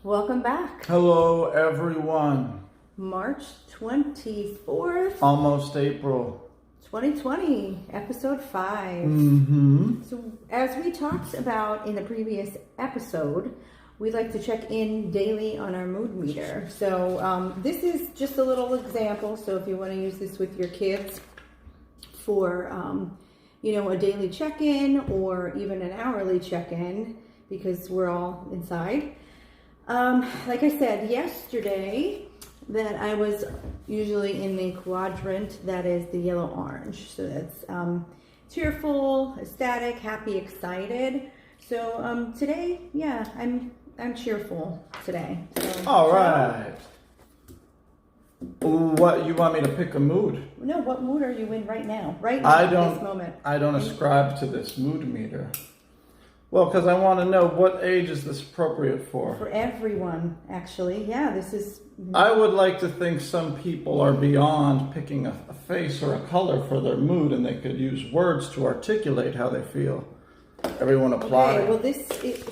Welcome back. Hello, everyone. March 24th, Almost April. 2020, episode 5. So, as we talked about in the previous episode, we like to check in daily on our mood meter. So, this is just a little example. So, if you want to use this with your kids for, a daily check-in or even an hourly check-in, because we're all inside. Like I said yesterday, that I was usually in the quadrant that is the yellow-orange. So that's cheerful, ecstatic, happy, excited. So today, yeah, I'm cheerful today. So, All right. What, you want me to pick a mood? No, what mood are you in right now? Right now, at this moment. I don't ascribe to this mood meter. Well, because I want to know what age is this appropriate for? For everyone, actually. Yeah, this is... I would like to think some people are beyond picking a face or a color for their mood, and they could use words to articulate how they feel. Everyone apply. Okay, well, this is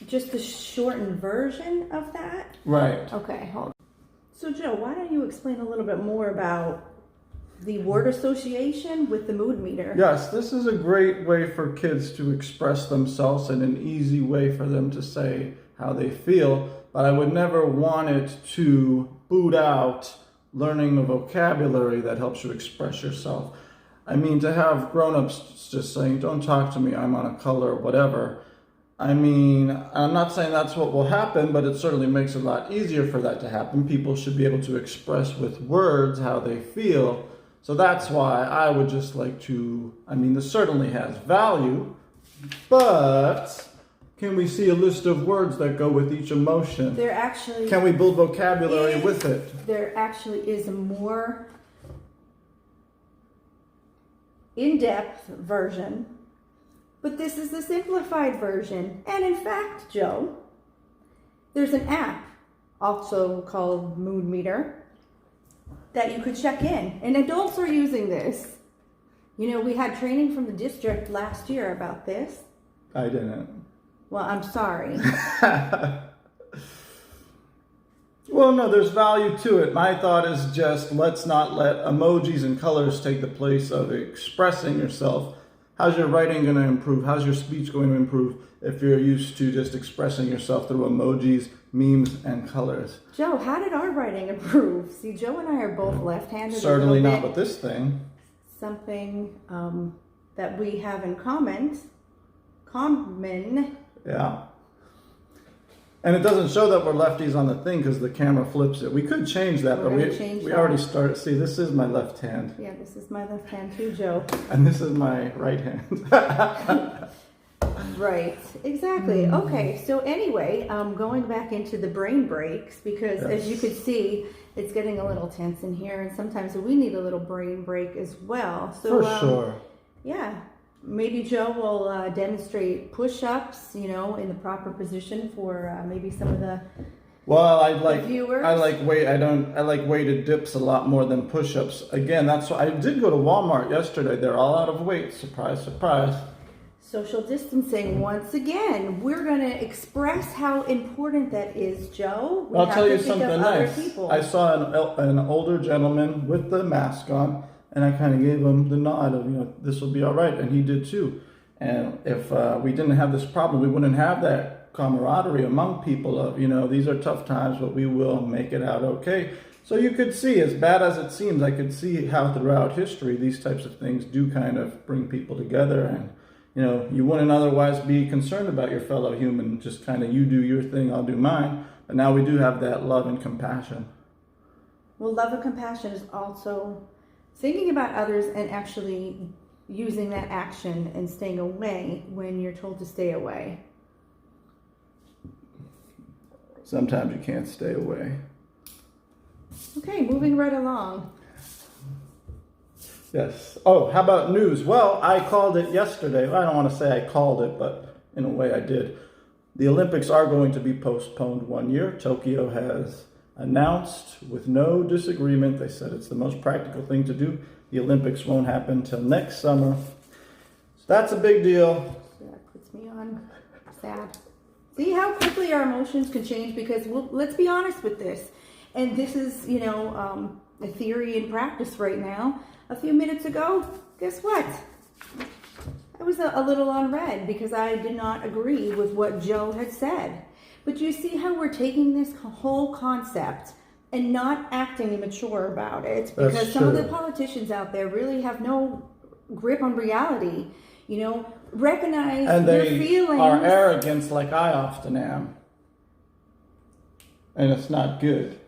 just a shortened version of that. Right. Okay, hold on. So, Joe, why don't you explain a little bit more about the word association with the mood meter? Yes, this is a great way for kids to express themselves and an easy way for them to say how they feel, but I would never want it to boot out learning a vocabulary that helps you express yourself. I mean, to have grown-ups just saying, don't talk to me, I'm on a color, whatever. I mean, I'm not saying that's what will happen, but it certainly makes it a lot easier for that to happen. People should be able to express with words how they feel. So that's why I would just like to, this certainly has value, but can we see a list of words that go with each emotion? There actually... Can we build vocabulary with it? There actually is a more in-depth version, but this is the simplified version. And in fact, Joe, there's an app also called Mood Meter that you could check in, and adults are using this. We had training from the district last year about this. I didn't. Well, I'm sorry. Well, no, there's value to it. My thought is just let's not let emojis and colors take the place of expressing yourself. How's your writing going to improve? How's your speech going to improve if you're used to just expressing yourself through emojis, memes, and colors? Joe, how did our writing improve? See, Joe and I are both left-handed. Certainly not with this thing. Something that we have in common. Yeah. And it doesn't show that we're lefties on the thing because the camera flips it. We could change that, but we already started. See, this is my left hand. Yeah, this is my left hand too, Joe. And this is my right hand. Right, exactly. Okay, so anyway, going back into the brain breaks, because as you could see, it's getting a little tense in here, and sometimes we need a little brain break as well. So, for sure. Yeah, maybe Joe will demonstrate push-ups, in the proper position for maybe some of the viewers. I like weighted dips a lot more than push-ups. Again, that's why I did go to Walmart yesterday. They're all out of weight. Surprise, surprise. Social distancing, once again, we're going to express how important that is, Joe. I'll tell you something nice. I saw an older gentleman with the mask on, and I kind of gave him the nod of, this will be all right, and he did too. And if we didn't have this problem, we wouldn't have that camaraderie among people of, these are tough times, but we will make it out okay. So you could see, as bad as it seems, I could see how throughout history these types of things do kind of bring people together, and you wouldn't otherwise be concerned about your fellow human, just kind of you do your thing, I'll do mine. But now we do have that love and compassion. Well, love and compassion is also thinking about others and actually using that action and staying away when you're told to stay away. Sometimes you can't stay away. Okay, moving right along. Yes. Oh, how about news? Well, I called it yesterday. I don't want to say I called it, but in a way I did. The Olympics are going to be postponed 1 year. Tokyo has announced with no disagreement. They said it's the most practical thing to do. The Olympics won't happen until next summer. So that's a big deal. So that puts me on sad. See how quickly our emotions can change? Because let's be honest with this. And this is, a theory in practice right now. A few minutes ago, guess what? I was a little unread because I did not agree with what Joe had said. But you see how we're taking this whole concept and not acting immature about it, because some of the politicians out there really have no grip on reality. Recognize and your feelings. And they are arrogant like I often am. And it's not good.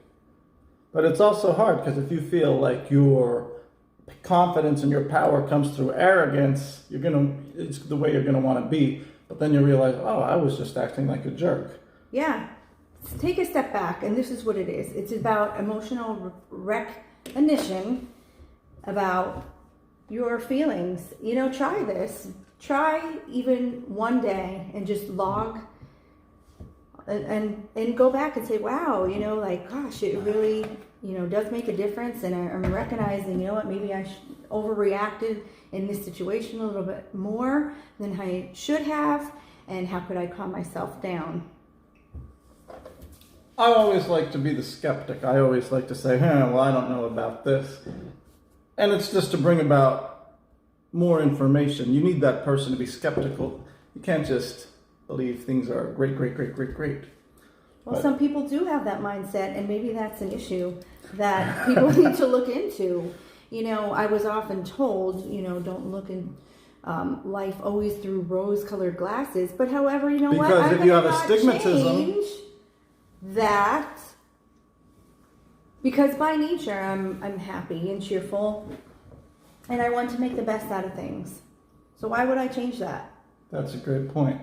But it's also hard, because if you feel like your confidence and your power comes through arrogance, it's the way you're gonna want to be. But then you realize, oh, I was just acting like a jerk. Yeah. Take a step back, and this is what it is. It's about emotional recognition about your feelings. Try this. Try even one day and just log and go back and say, wow, gosh, it really, does make a difference. And I'm recognizing, maybe I overreacted in this situation a little bit more than I should have. And how could I calm myself down? I always like to be the skeptic. I always like to say, well, I don't know about this. And it's just to bring about more information. You need that person to be skeptical. You can't just believe things are great. Well, some people do have that mindset, and maybe that's an issue that people need to look into. I was often told, don't look in life always through rose-colored glasses. But however, because what? I'm if you have a stigmatism, that, because by nature I'm happy and cheerful, and I want to make the best out of things. So why would I change that? That's a great point.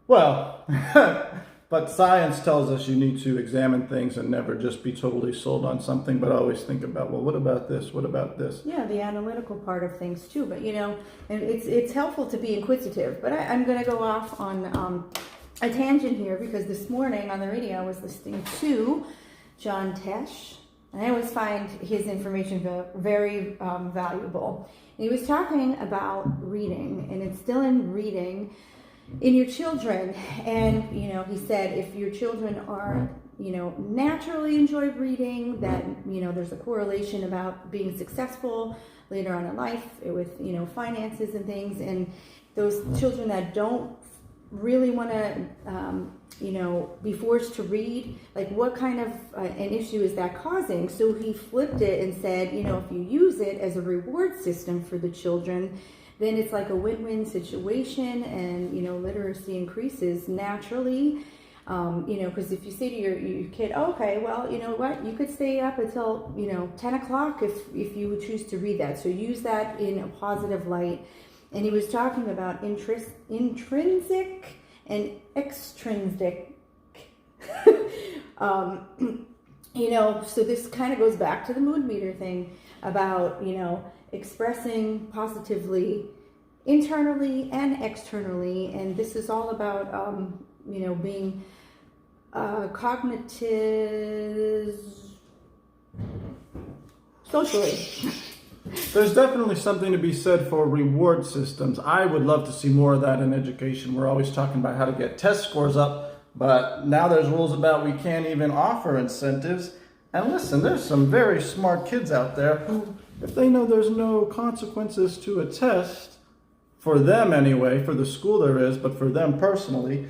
Well, but science tells us you need to examine things and never just be totally sold on something, but always think about, well, what about this? What about this? Yeah, the analytical part of things too. But and it's helpful to be inquisitive. But I'm going to go off on a tangent here, because this morning on the radio I was listening to John Tesh, and I always find his information very valuable. And he was talking about reading and instilling reading in your children. And he said if your children are naturally enjoy reading, that there's a correlation about being successful later on in life with finances and things. And those children that don't really want to be forced to read, like what kind of an issue is that causing? So he flipped it and said, if you use it as a reward system for the children, then it's like a win-win situation, and literacy increases naturally. Because if you say to your kid, oh, okay, well, you know what, you could stay up until 10 o'clock if you would choose to read that. So use that in a positive light. And he was talking about intrinsic and extrinsic. So this kind of goes back to the mood meter thing about, expressing positively internally and externally. And this is all about, being cognitive socially. There's definitely something to be said for reward systems. I would love to see more of that in education. We're always talking about how to get test scores up, but now there's rules about we can't even offer incentives. And listen, there's some very smart kids out there who, if they know there's no consequences to a test, for them anyway, for the school there is, but for them personally,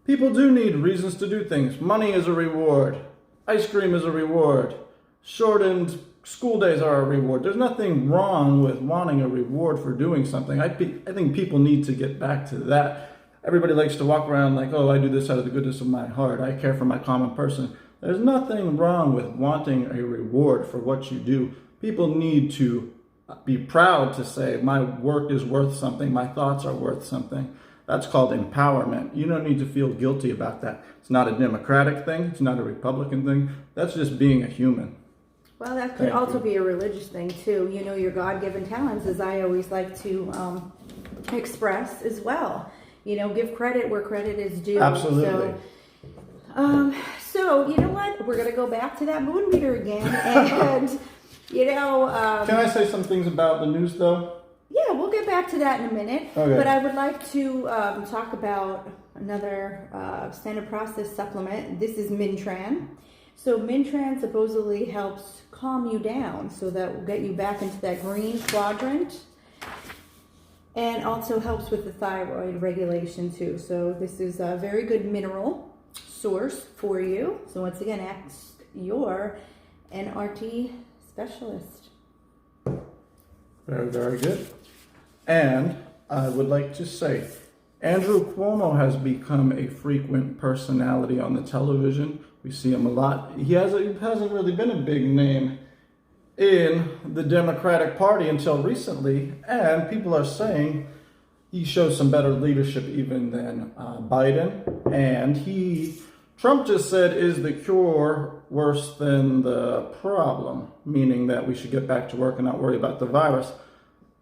people do need reasons to do things. Money is a reward. Ice cream is a reward. Shortened school days are a reward. There's nothing wrong with wanting a reward for doing something. I think people need to get back to that. Everybody likes to walk around like, oh, I do this out of the goodness of my heart. I care for my common person. There's nothing wrong with wanting a reward for what you do. People need to be proud to say, my work is worth something. My thoughts are worth something. That's called empowerment. You don't need to feel guilty about that. It's not a Democratic thing. It's not a Republican thing. That's just being a human. Well, that could also be a religious thing too. Your God-given talents, as I always like to express as well. Give credit where credit is due. Absolutely. So you know what? We're going to go back to that mood meter again. And, Can I say some things about the news, though? Yeah, we'll get back to that in a minute. Okay. But I would like to talk about another standard process supplement. This is Mintran. So Mintran supposedly helps calm you down, so that will get you back into that green quadrant, and also helps with the thyroid regulation too. So this is a very good mineral source for you. So once again, ask your NRT specialist. Very, very good. And I would like to say, Andrew Cuomo has become a frequent personality on the television. We see him a lot. He hasn't really been a big name in the Democratic Party until recently, and people are saying he shows some better leadership even than Biden. And Trump just said, is the cure worse than the problem? Meaning that we should get back to work and not worry about the virus.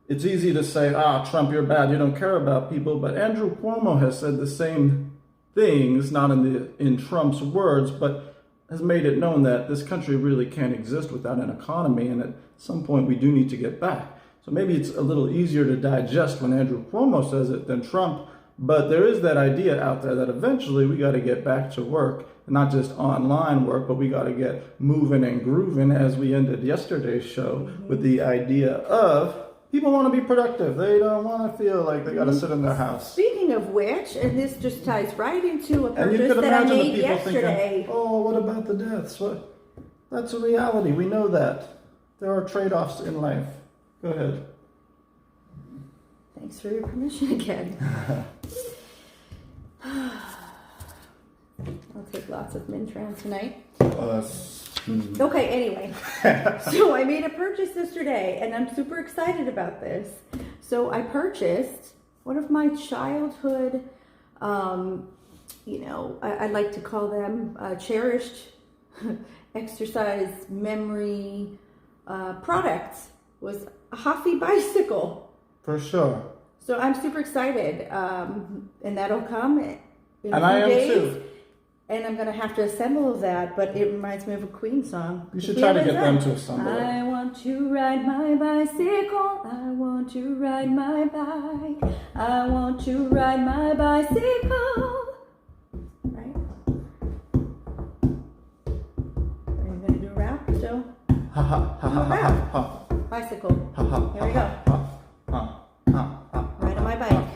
It's easy to say, Trump, you're bad, you don't care about people. But Andrew Cuomo has said the same things, not in Trump's words, but has made it known that this country really can't exist without an economy. And at some point, we do need to get back. So maybe it's a little easier to digest when Andrew Cuomo says it than Trump. But there is that idea out there that eventually we got to get back to work, not just online work, but we got to get moving and grooving, as we ended yesterday's show with the idea of people want to be productive. They don't want to feel like they got to sit in their house. Speaking of which, and this just ties right into a And you purchase could that I imagine the made people yesterday. thinking, oh, what about the deaths? That's a reality. We know that. There are trade-offs in life. Go ahead. Thanks for your permission again. I'll take lots of Mintran tonight. Okay, anyway. So I made a purchase yesterday, and I'm super excited about this. So I purchased one of my childhood, I like to call them cherished exercise memory products, was a Huffy bicycle. For sure. So I'm super excited, and that'll come in a And I few am days. too. And I'm going to have to assemble that, but it reminds me of a Queen song. You should try to get them to assemble it. I want to ride my bicycle. I want to ride my bike. I want to ride my bicycle. Right? Are you going to do a rap still? Ha ha ha ha ha ha. Bicycle. Ha ha. Here we go. Ha ha ha. Ride on my bike.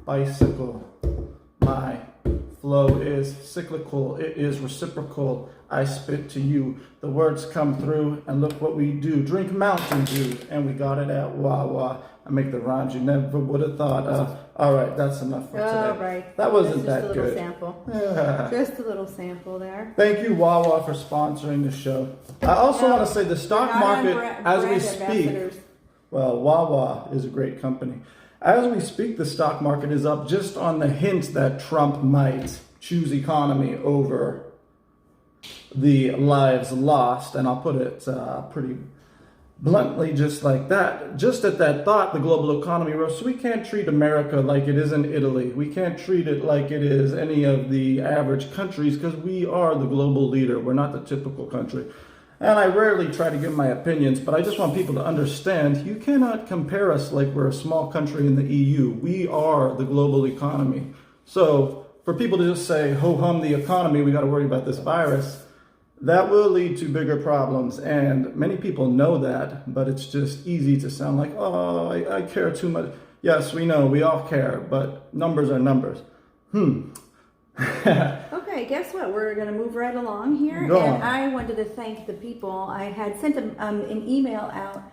Bicycle. My flow is cyclical, it is reciprocal. I spit to you, the words come through, and look what we do. Drink Mountain Dew, and we got it at Wawa. I make the rhymes you never would have thought of. All right, that's enough for today. All right. That wasn't that just a good. little sample. Yeah. Just a little sample there. Thank you, Wawa, for sponsoring the show. I also want to say the stock market, as we speak, well, Wawa is a great company. As we speak, the stock market is up just on the hint that Trump might choose economy over the lives lost. And I'll put it pretty bluntly just like that. Just at that thought, the global economy rose. So we can't treat America like it is in Italy. We can't treat it like it is any of the average countries, because we are the global leader. We're not the typical country. And I rarely try to give my opinions, but I just want people to understand you cannot compare us like we're a small country in the EU. We are the global economy. So for people to just say, ho-hum the economy, we got to worry about this virus, that will lead to bigger problems. And many people know that, but it's just easy to sound like, oh, I care too much. Yes, we know, we all care, but numbers are numbers. Okay, guess what? We're going to move right along here. Go and on. I wanted to thank the people. I had sent an email out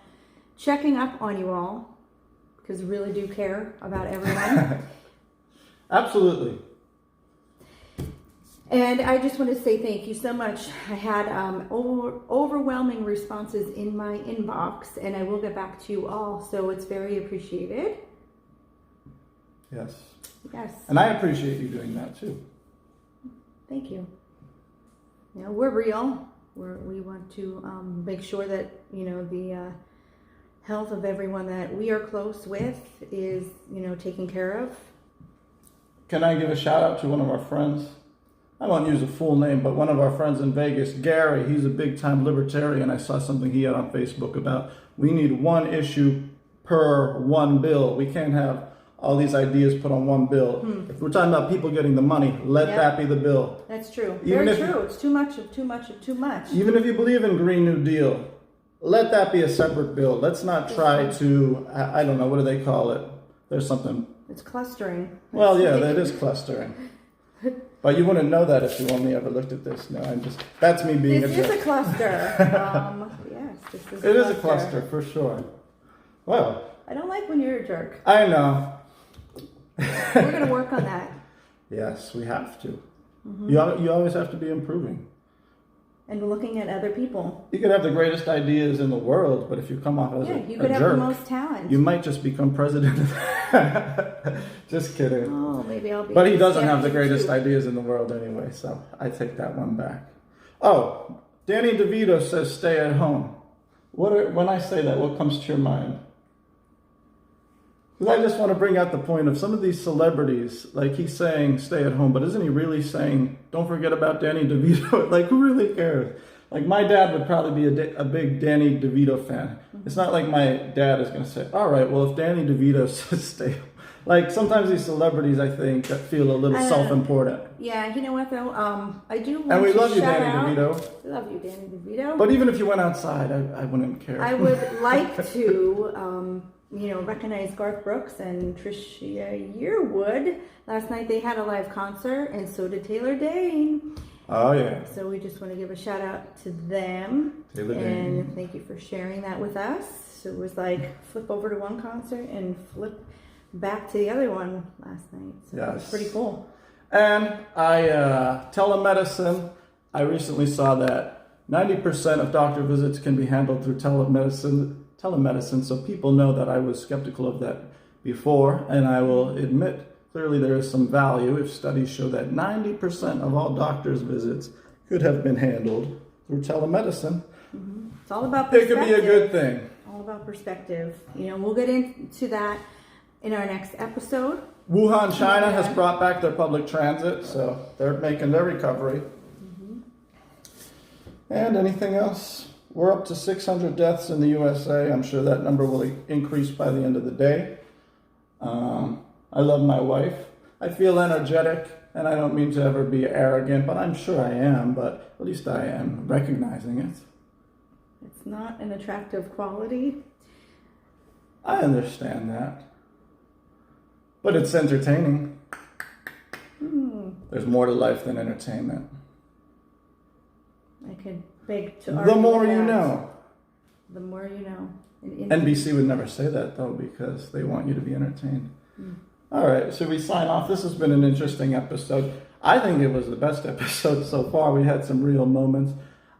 checking up on you all, because I really do care about everyone. Absolutely. And I just want to say thank you so much. I had overwhelming responses in my inbox, and I will get back to you all. So it's very appreciated. Yes. Yes. And I appreciate you doing that too. Thank you. You know, we're real. We want to make sure that, the health of everyone that we are close with is, taken care of. Can I give a shout out to one of our friends? I won't use a full name, but one of our friends in Vegas, Gary, he's a big time libertarian. I saw something he had on Facebook about we need one issue per one bill. We can't have all these ideas put on one bill. If we're talking about people getting the money, let that be the bill. That's true. Even Very true. It's too much of too much of too much. Even if you believe in Green New Deal, let that be a separate bill. Let's not try to, I don't know, what do they call it? There's something. It's clustering. Well, yeah, that is clustering. But you wouldn't know that if you only ever looked at this. No, that's me being This is a cluster. Yes, this is It is a cluster, for sure. Well. I don't like when you're a jerk. I know. We're going to work on that. Yes, we have to. You always have to be improving. And looking at other people. You could have the greatest ideas in the world, but if you come off as a you could have jerk, the most talent. you might just become president. Just kidding. Oh, maybe I'll be. But he doesn't have the greatest ideas in the world anyway, so I take that one back. Oh, Danny DeVito says stay at home. When I say that, what comes to your mind? Because I just want to bring out the point of some of these celebrities, like he's saying stay at home, but isn't he really saying don't forget about Danny DeVito? Like, who really cares? Like, my dad would probably be a big Danny DeVito fan. It's not like my dad is going to say, all right, well, if Danny DeVito says stay home. Like, sometimes these celebrities, I think, feel a little self-important. Yeah, you know what, though? I do want and we to love you, shout Danny out. DeVito. We love you, Danny DeVito. But even if you went outside, I wouldn't care. I would like to... recognize Garth Brooks and Trisha Yearwood. Last night they had a live concert, and so did Taylor Dane. Oh, yeah. So we just want to give a shout out to them. Taylor Dane. And thank you for sharing that with us. So it was like flip over to one concert and flip back to the other one last night. So yes. It was pretty cool. And telemedicine, I recently saw that 90% of doctor visits can be handled through telemedicine, so people know that I was skeptical of that before, and I will admit clearly there is some value if studies show that 90% of all doctors' visits could have been handled through telemedicine. It's all about perspective. It could be a good thing. All about perspective. We'll get into that in our next episode. Wuhan, China has brought back their public transit, so they're making their recovery. And anything else? We're up to 600 deaths in the USA. I'm sure that number will increase by the end of the day. I love my wife. I feel energetic, and I don't mean to ever be arrogant, but I'm sure I am, but at least I am recognizing it. It's not an attractive quality. I understand that. But it's entertaining. There's more to life than entertainment. I could beg to argue The more with you that. know. The more you know. NBC would never say that, though, because they want you to be entertained. All right, should we sign off? This has been an interesting episode. I think it was the best episode so far. We had some real moments.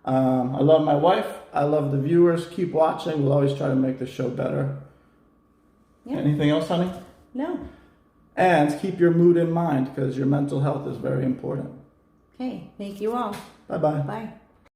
I love my wife. I love the viewers. Keep watching. We'll always try to make the show better. Yeah. Anything else, honey? No. And keep your mood in mind, because your mental health is very important. Okay, thank you all. Bye-bye. Bye.